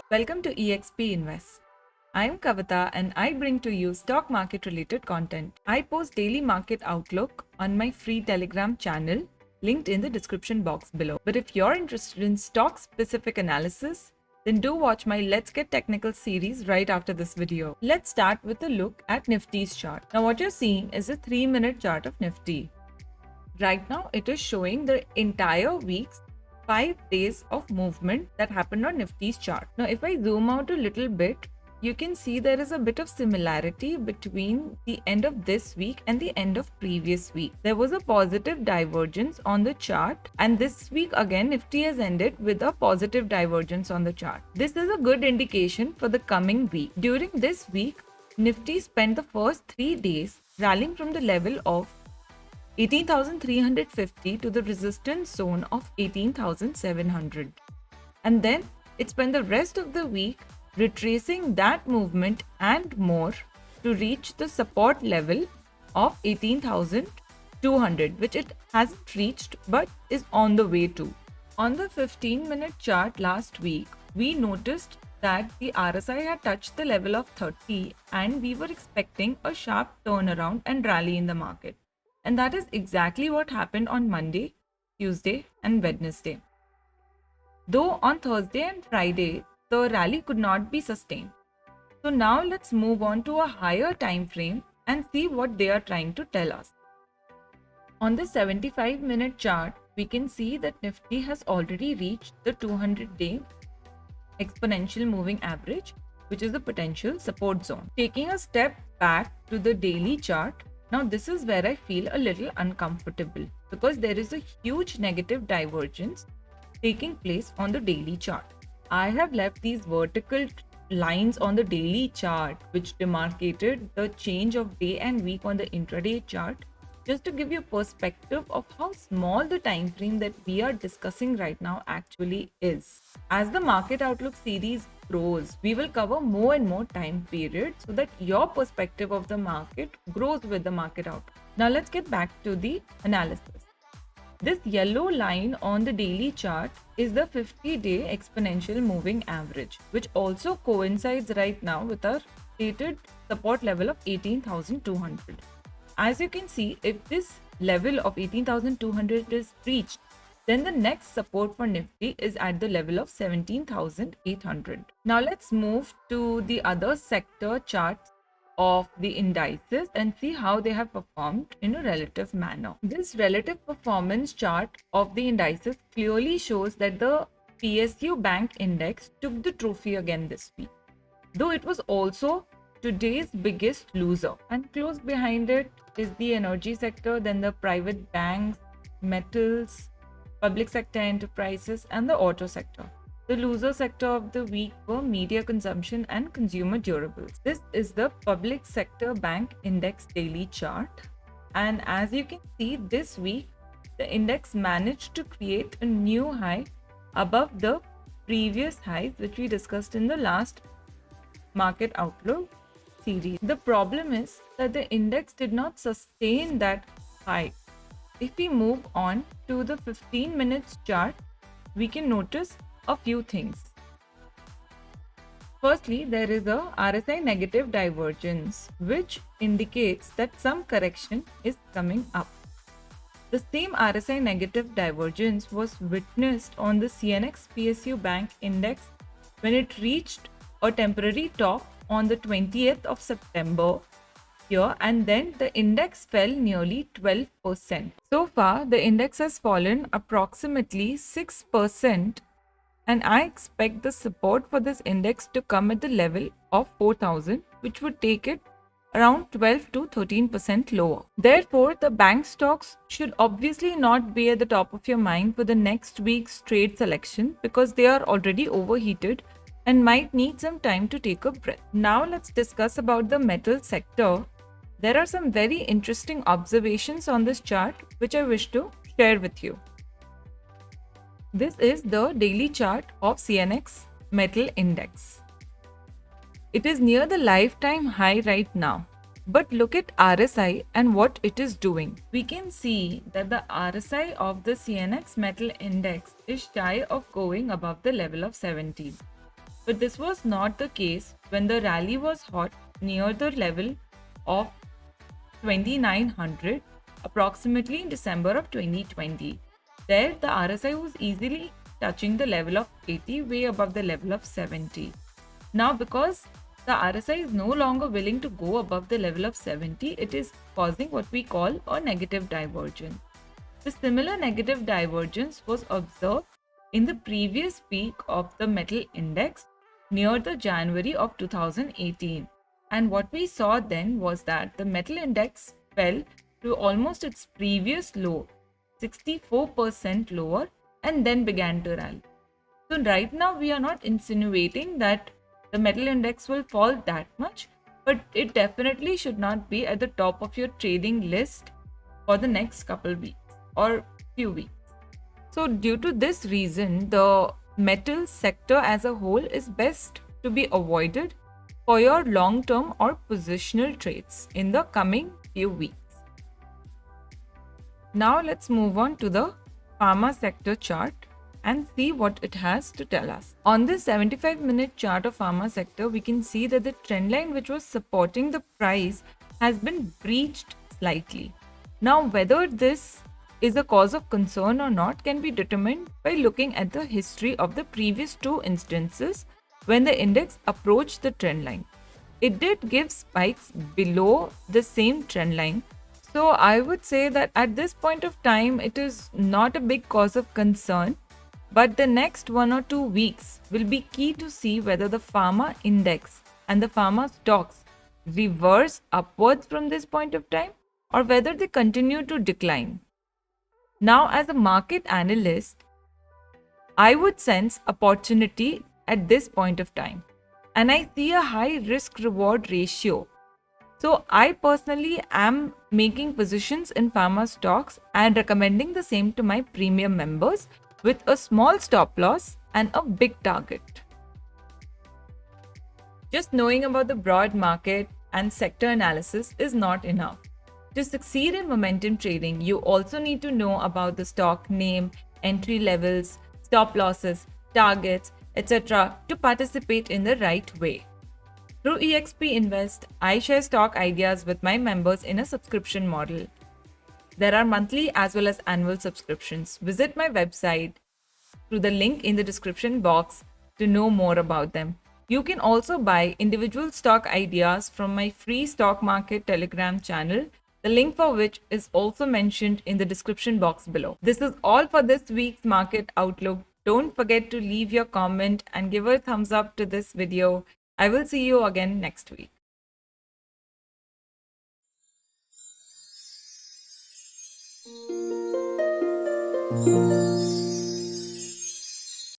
Welcome to EXP-Invest. I'm Kavita and I bring to you stock market related content. I post daily market outlook on my free Telegram channel linked in the description box below. But if you're interested in stock specific analysis, then do watch my Let's Get Technical series right after this video. Let's start with a look at Nifty's chart. Now what you're seeing is a 3-minute chart of Nifty. Right now it is showing the entire week's 5 days of movement that happened on Nifty's chart. Now, if I zoom out a little bit, you can see there is a bit of similarity between the end of this week and the end of previous week. There was a positive divergence on the chart, and this week again Nifty has ended with a positive divergence on the chart. This is a good indication for the coming week. During this week, Nifty spent the first 3 days rallying from the level of 18,350 to the resistance zone of 18,700. And then it spent the rest of the week retracing that movement and more to reach the support level of 18,200, which it hasn't reached but is on the way to. On the 15-minute chart last week, we noticed that the RSI had touched the level of 30 and we were expecting a sharp turnaround and rally in the market. And that is exactly what happened on Monday, Tuesday, and Wednesday. Though on Thursday and Friday, the rally could not be sustained. So now let's move on to a higher time frame and see what they are trying to tell us. On the 75-minute chart, we can see that Nifty has already reached the 200-day exponential moving average, which is the potential support zone. Taking a step back to the daily chart, now this is where I feel a little uncomfortable because there is a huge negative divergence taking place on the daily chart. I have left these vertical lines on the daily chart which demarcated the change of day and week on the intraday chart just to give you perspective of how small the time frame that we are discussing right now actually is. As the market outlook series grows, we will cover more and more time periods so that your perspective of the market grows with the market outlook. Now let's get back to the analysis. This yellow line on the daily chart is the 50-day exponential moving average, which also coincides right now with our stated support level of 18,200. As you can see, if this level of 18,200 is reached, then the next support for Nifty is at the level of 17,800. Now let's move to the other sector charts of the indices and see how they have performed in a relative manner. This relative performance chart of the indices clearly shows that the PSU bank index took the trophy again this week, though it was also today's biggest loser, and close behind it is the energy sector, then the private banks, metals, public sector enterprises, and the auto sector. The loser sector of the week were media consumption and consumer durables. This is the public sector bank index daily chart, and as you can see, this week the index managed to create a new high above the previous highs which we discussed in the last market outlook series. The problem is that the index did not sustain that high. If we move on to the 15 minutes chart, we can notice a few things. Firstly, there is a RSI negative divergence, which indicates that some correction is coming up. The same RSI negative divergence was witnessed on the CNX PSU bank index when it reached a temporary top on the 20th of September here, and then the index fell nearly 12%. So far, the index has fallen approximately 6%, and I expect the support for this index to come at the level of 4,000, which would take it around 12 to 13% lower. Therefore, the bank stocks should obviously not be at the top of your mind for the next week's trade selection because they are already overheated and might need some time to take a breath. Now let's discuss about the metal sector. There are some very interesting observations on this chart which I wish to share with you. This is the daily chart of CNX Metal Index. It is near the lifetime high right now. But look at RSI and what it is doing. We can see that the RSI of the CNX Metal Index is shy of going above the level of 17. But this was not the case when the rally was hot near the level of 2900 approximately in December of 2020. There, the RSI was easily touching the level of 80, way above the level of 70. Now, because the RSI is no longer willing to go above the level of 70, it is causing what we call a negative divergence. The similar negative divergence was observed in the previous peak of the metal index near the January of 2018. And what we saw then was that the metal index fell to almost its previous low, 64% lower, and then began to rally. So right now we are not insinuating that the metal index will fall that much, but it definitely should not be at the top of your trading list for the next couple weeks or few weeks. So due to this reason, the metal sector as a whole is best to be avoided for your long-term or positional trades in the coming few weeks. Now let's move on to the pharma sector chart and see what it has to tell us. On this 75-minute chart of pharma sector, we can see that the trend line which was supporting the price has been breached slightly. Now, whether this is a cause of concern or not can be determined by looking at the history of the previous two instances when the index approached the trend line. It did give spikes below the same trend line. So I would say that at this point of time, it is not a big cause of concern. But the next 1 or 2 weeks will be key to see whether the pharma index and the pharma stocks reverse upwards from this point of time or whether they continue to decline. Now, as a market analyst, I would sense opportunity at this point of time, and I see a high risk reward ratio. So I personally am making positions in pharma stocks and recommending the same to my premium members with a small stop loss and a big target. Just knowing about the broad market and sector analysis is not enough. To succeed in momentum trading, you also need to know about the stock name, entry levels, stop losses, targets, etc. to participate in the right way. Through EXP-Invest, I share stock ideas with my members in a subscription model. There are monthly as well as annual subscriptions. Visit my website through the link in the description box to know more about them. You can also buy individual stock ideas from my free stock market Telegram channel, the link for which is also mentioned in the description box below. This is all for this week's market outlook. Don't forget to leave your comment and give a thumbs up to this video. I will see you again next week.